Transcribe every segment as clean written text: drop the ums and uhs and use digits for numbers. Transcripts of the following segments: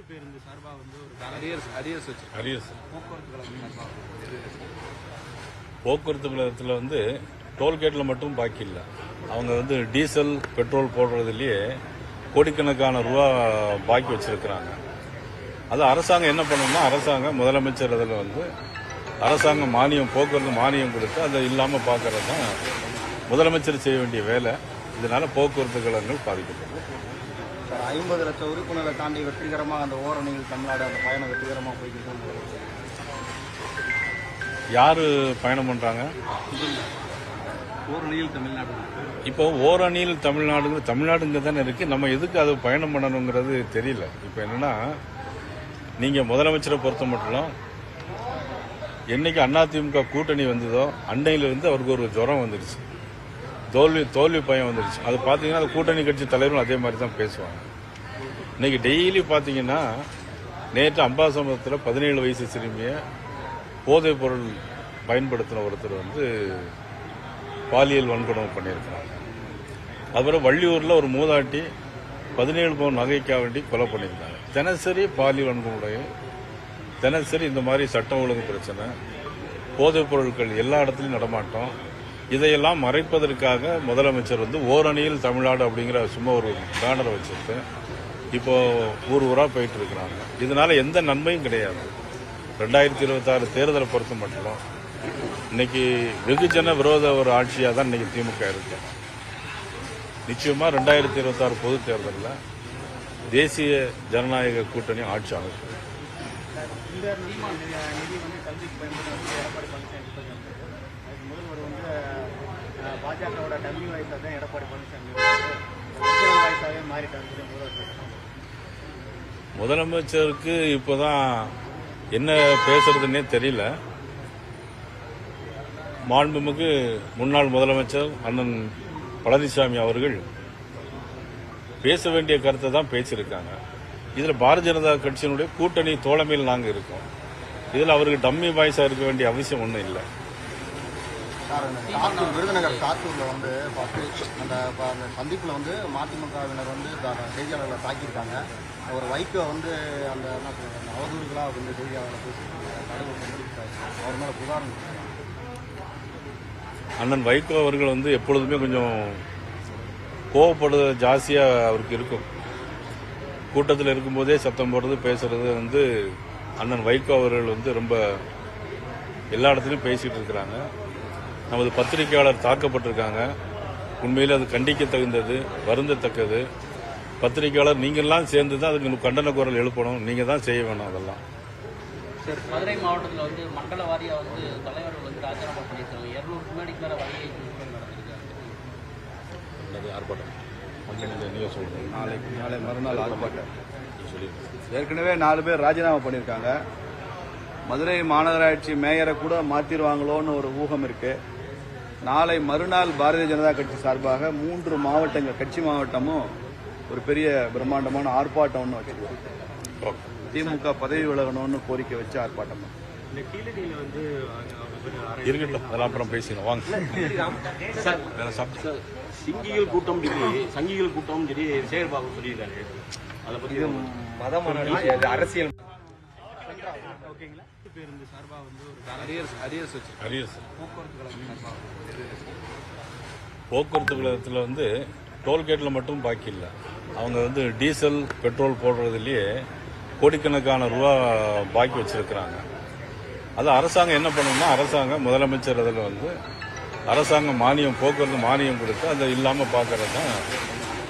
அரசு பேருந்து சார்பாக வந்து ஒரு அரியர்ஸ் போக்குவரத்து கழகத்தில் வந்து டோல்கேட்டில் மட்டும் பாக்கி இல்லை. அவங்க வந்து டீசல் பெட்ரோல் போடுறதுலேயே கோடிக்கணக்கான ரூபா பாக்கி வச்சிருக்கிறாங்க. அது அரசாங்கம் என்ன பண்ணணும்னா, அரசாங்கம் முதலமைச்சர் அதில் வந்து அரசாங்கம் மானியம், போக்குவரத்து மானியம் கொடுத்து அதை இல்லாமல் பார்க்கறது தான் முதலமைச்சர் செய்ய வேண்டிய வேலை. இதனால போக்குவரத்து கழகங்கள் பாதிக்கப்படும். 50 லட்சம் உறுப்பினரை தாண்டி வெற்றிகரமாக அந்த ஓரணியில் தமிழ்நாடு அந்த பயணம் வெற்றிகரமாக போய்கிட்டு யாரு பயணம் பண்றாங்க? ஓரணியில் தமிழ்நாடு. இப்போ ஓரணியில் தமிழ்நாடுங்க தானே இருக்கு. நம்ம எதுக்கு அது பயணம் பண்ணணுங்கிறது தெரியல. இப்போ என்னன்னா, நீங்க முதலமைச்சரை பொறுத்த மட்டும் என்னைக்கு அதிமுக கூட்டணி வந்ததோ அன்னையிலிருந்து அவருக்கு ஒரு ஜுரம் வந்துருச்சு, தோல்வி பயம் வந்துருச்சு. அது பார்த்தீங்கன்னா கூட்டணி கட்சி தலைவரும் அதே மாதிரி தான் பேசுவாங்க. இன்னைக்கு டெய்லி பார்த்தீங்கன்னா, நேற்று அம்பாசமுத்திரத்தில் 17 வயசு சிறுமிய போதைப் பொருள் பயன்படுத்தின ஒருத்தர் வந்து பாலியல் வன்கொடுமை பண்ணியிருக்கிறாங்க. அதுபோல் வள்ளியூரில் ஒரு மூதாட்டி 17 பவுன் நகைக்காக வேண்டி கொலை பண்ணியிருக்காங்க. தினசரி பாலியல் வன்கொடுமை, தினசரி இந்த மாதிரி சட்டம் ஒழுங்கு பிரச்சனை, போதைப் பொருட்கள் எல்லா இடத்துலையும் நடமாட்டம். இதையெல்லாம் மறைப்பதற்காக முதலமைச்சர் வந்து ஓரணியில் தமிழ்நாடு அப்படிங்கிற சும்மா ஒரு பேனரை வச்சுட்டு இப்போ ஊரா போயிட்டு இருக்கிறாங்க. இதனால எந்த நன்மையும் கிடையாது. 2026 தேர்தலை பொறுத்த மட்டும் இன்னைக்கு வெகுஜன விரோத ஒரு ஆட்சியாக தான் இன்னைக்கு திமுக இருக்கு. நிச்சயமா 2026 பொது தேர்தலில் தேசிய ஜனநாயக கூட்டணி ஆட்சி அமைக்கும். பாஜகவோட டம்மி வாய்ஸாக தான் எடப்பாடி பழனிசாமி வாய்ஸாகவே மாறிட்டாங்க. முதலமைச்சருக்கு இப்போதான் என்ன பேசுறதுன்னே தெரியல. மாண்புமிகு முன்னாள் முதலமைச்சர் அண்ணன் பழனிசாமி அவர்கள் பேச வேண்டிய கருத்தை தான் பேசியிருக்காங்க. இதில் பாரதிய ஜனதா கட்சியினுடைய கூட்டணி தோழமையில் நாங்கள் இருக்கோம். இதில் அவருக்கு டம்மி வாய்ஸாக இருக்க வேண்டிய அவசியம் ஒன்றும் இல்லை. விருதுநகர் காத்தூர்ல வந்து அந்த சந்திப்புல வந்து மதிமுகவினர் வந்து செய்தியாளர்களை தாக்கியிருக்காங்க. ஒரு வைகோ வந்து அந்த அவதூறுகளா வந்து செய்தியாளர்களை பேசியிருக்காங்க. அவர் மேல புகார். அண்ணன் வைகோ அவர்கள் வந்து எப்பொழுதுமே கொஞ்சம் கோவப்படுறது ஜாஸ்தியாக அவருக்கு இருக்கும். கூட்டத்தில் இருக்கும்போதே சத்தம் போடுறது, பேசுறது வந்து அண்ணன் வைகோ அவர்கள் வந்து ரொம்ப எல்லா இடத்துலையும் பேசிட்டு இருக்கிறாங்க. நமது பத்திரிகையாளர் தாக்கப்பட்டிருக்காங்க. உண்மையில் அது கண்டிக்க தகுந்தது, வருந்தத்தக்கது. பத்திரிகையாளர் நீங்கள்லாம் சேர்ந்து தான் அதுக்கு கண்டன குரல் எழுப்பணும். நீங்கள் தான் செய்ய வேணும். அதெல்லாம் மதுரை மாவட்டத்தில் வந்து மண்டல வாரியா வந்து தலைவர்கள் வந்து ராஜினாமா பண்ணியிருக்காங்க. 200 மேடைக்கு மேலே வரையை நடந்திருக்கு. ஆர்ப்பாட்டம் நீங்கள் சொல்லுங்கள். நாளை மறுநாள் ஆர்ப்பாட்டம் ஏற்கனவே 4 பேர் ராஜினாமா பண்ணியிருக்காங்க. மதுரை மாநகராட்சி மேயரை கூட மாற்றிடுவாங்களோன்னு ஒரு ஊகம் இருக்கு. நாளை மறுநாள் பாரதிய ஜனதா கட்சி சார்பாக 3 மாவட்டங்கள், கட்சி மாவட்டமும் ஒரு பெரிய பிரம்மாண்டமான ஆர்ப்பாட்டம் ஒன்று வச்சிருக்கோம். திமுக பதவி விலகணும்னு கோரிக்கை வச்சு ஆர்ப்பாட்டம். இருக்கட்டும், அதெல்லாம் அப்புறம் பேசினோம். வாங்க. சங்கிகள் கூட்டம் சொல்லி சேகர்பாபு சொல்லியிருக்காரு. அதை பற்றி மதம் அரசியல் பேருந்து சார்பாக வந்து ஒரு போக்குவரத்து கழகத்தில் வந்து டோல்கேட்டில் மட்டும் பாக்கி இல்லை. அவங்க வந்து டீசல் பெட்ரோல் போடுறதுலேயே கோடிக்கணக்கான ரூபா பாக்கி வச்சிருக்கிறாங்க. அது அரசாங்கம் என்ன பண்ணணும்னா, அரசாங்கம் முதலமைச்சர் அதில் வந்து அரசாங்கம் மானியம், போக்குவரத்து மானியம் கொடுத்து அதை இல்லாமல் பார்க்கறது தான்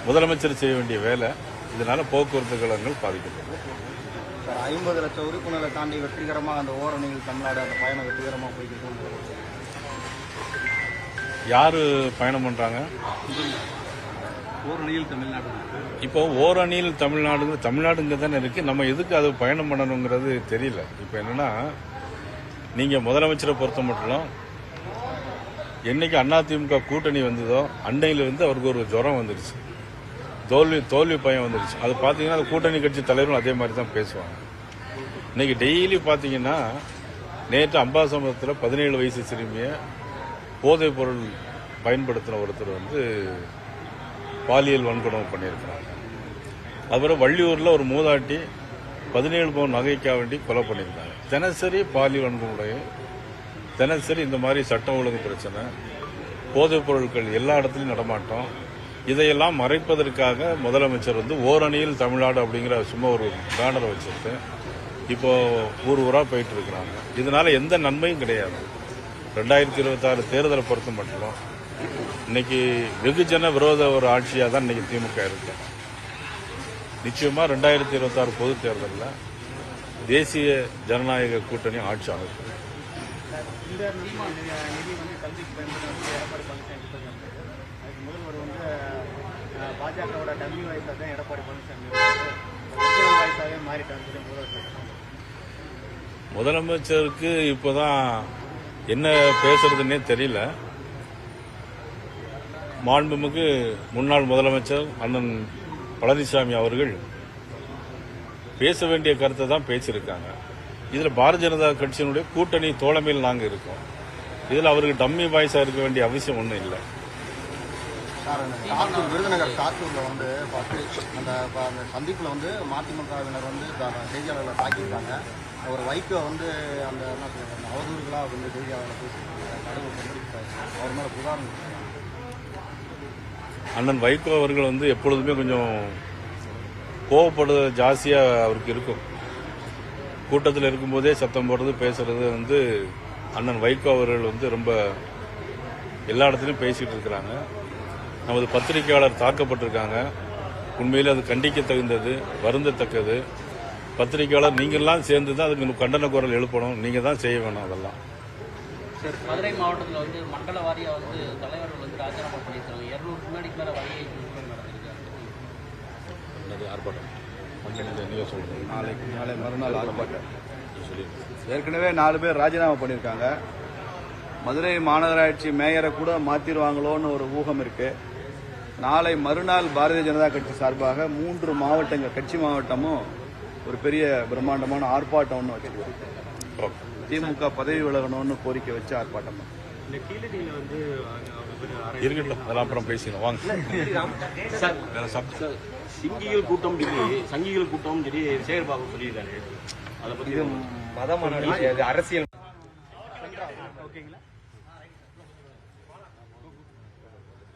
முதலமைச்சர் செய்ய வேண்டிய வேலை. இதனால போக்குவரத்து கழகங்கள் பாதிக்கப்படும். 50 லட்சம் உறுப்பினரை தாண்டி வெற்றிகரமாக அந்த ஓரணியில் தமிழ்நாடு அந்த பயணம் வெற்றிகரமாக போய்கிட்டு யாரு பயணம் பண்றாங்க? ஓரணியில் தமிழ்நாடு. இப்போ ஓரணியில் தமிழ்நாடுங்க தானே இருக்கு. நம்ம எதுக்கு அது பயணம் பண்ணணுங்கிறது தெரியல. இப்போ என்னன்னா, நீங்க முதலமைச்சரை பொறுத்த மட்டும் என்னைக்கு அதிமுக கூட்டணி வந்ததோ அன்னையிலிருந்து அவருக்கு ஒரு ஜுரம் வந்துருச்சு, தோல்வி பயம் வந்துருச்சு. அது பார்த்தீங்கன்னா கூட்டணி கட்சி தலைவரும் அதே மாதிரி தான் பேசுவாங்க. இன்னைக்கு டெய்லி பார்த்தீங்கன்னா, நேற்று அம்பாசமுத்திரத்தில் 17 வயசு சிறுமிய போதைப் பொருள் பயன்படுத்தின ஒருத்தர் வந்து பாலியல் வன்கொடுமை பண்ணியிருக்கிறாங்க. அதுபோல் வள்ளியூரில் ஒரு மூதாட்டி 17 பவுன் நகைக்காக வேண்டி கொலை பண்ணியிருக்காங்க. தினசரி பாலியல் வன்கொடுமை, தினசரி இந்த மாதிரி சட்டம் ஒழுங்கு பிரச்சனை, போதைப் பொருட்கள் எல்லா இடத்துலையும் நடமாட்டம், இதையெல்லாம் மறைப்பதற்காக முதலமைச்சர் வந்து ஓரணியில் தமிழ்நாடு அப்படிங்கிற சும்மா ஒரு பேனரை வச்சுட்டு இப்போ ஊர் ஊரா போயிட்டு இருக்கிறாங்க. இதனால எந்த நன்மையும் கிடையாது. 2026 தேர்தலை பொறுத்த மட்டும் இன்னைக்கு வெகுஜன விரோத ஒரு ஆட்சியாக தான் இன்னைக்கு திமுக இருக்கு. நிச்சயமா 2026 பொது தேர்தலில் தேசிய ஜனநாயக கூட்டணி ஆட்சி அமைக்கும். இந்த நிதி வந்து கல்விக்கு பயன்படுத்தி எடப்பாடி பழனிசாமி அதுக்கு முதல்வர் வந்து பாஜகவோட டம்மி வாய்ஸாக தான் எடப்பாடி பழனிசாமி ஒரிஜினல் வாய்ஸாகவே மாறிட்டாங்க முதலமைச்சருக்கு இப்போதான் என்ன பேசுறதுன்னே தெரியல. மாண்புமிகு முன்னாள் முதலமைச்சர் அண்ணன் பழனிசாமி அவர்கள் பேச வேண்டிய கருத்தை தான் பேசியிருக்காங்க. இதில் பாரதிய ஜனதா கட்சியினுடைய கூட்டணி தோழமையில் நாங்கள் இருக்கோம். இதில் அவருக்கு டம்மி வாய்ஸாக இருக்க வேண்டிய அவசியம் ஒன்றும் இல்லை. விருதுநகர் சாத்தூரில் வந்து அந்த சந்திப்பில் வந்து மதிமுகவினர் வந்து செய்தியாளர்களை தாக்கியிருக்காங்க. ஒரு வைகோ வந்து அந்த என்ன சொல்றாங்க அவதூறுகளாக வந்து செய்தியாளர்களை பேசியிருக்காங்க. கடவுள் கண்டிப்பாங்க அவர் மேலே புகார். அண்ணன் வைகோ அவர்கள் வந்து எப்பொழுதுமே கொஞ்சம் கோவப்படுறது ஜாஸ்தியாக அவருக்கு இருக்கும். கூட்டத்தில் இருக்கும்போதே சத்தம் போடுறது பேசுறது வந்து அண்ணன் வைகோ அவர்கள் வந்து ரொம்ப எல்லா இடத்துலையும் பேசிட்டு இருக்கிறாங்க. நமது பத்திரிகையாளர் தாக்கப்பட்டிருக்காங்க. உண்மையில் அது கண்டிக்க தகுந்தது, வருந்தத்தக்கது. பத்திரிகையாளர் நீங்கள்லாம் சேர்ந்து தான் அதுக்கு கண்டன குரல் எழுப்பணும். நீங்கள் தான் செய்ய வேணும். அதெல்லாம் சார் மதுரை மாவட்டத்தில் வந்து மண்டல வாரியாக வந்து தலைவர்கள் வந்து ராஜினாமா பண்ணியிருக்காங்க. 200 முன்னாடிக்கு மேலே வரியை நடந்திருக்கு. ஆர்ப்பாட்டம் நாளை மறுநாள் ஆர்ப்பாட்டம். ஏற்கனவே 4 பேர் ராஜினாமா பண்ணியிருக்காங்க. மதுரை மாநகராட்சி மேயரை கூட மாத்திருவாங்களோன்னு ஒரு ஊகம் இருக்கு. நாளை மறுநாள் பாரதிய ஜனதா கட்சி சார்பாக 3 மாவட்டங்கள் கட்சி மாவட்டமும் ஒரு பெரிய பிரம்மாண்டமான ஆர்ப்பாட்டம் ஒன்று வச்சிருக்கோம். திமுக பதவி விலகணும்னு கோரிக்கை வச்சு ஆர்ப்பாட்டம். இந்த கீழடியில் வந்து இருக்கட்டும், அதெல்லாம் அப்புறம் பேசிக்கலாம் வாங்க. சிங்கிகள் கூட்டம் சங்கிகள் கூட்டம் சரி சேகர் பாபு சொல்லியிருக்காரு. அதை பத்தி மத மாநாடு அரசியல் ஓகேங்களா?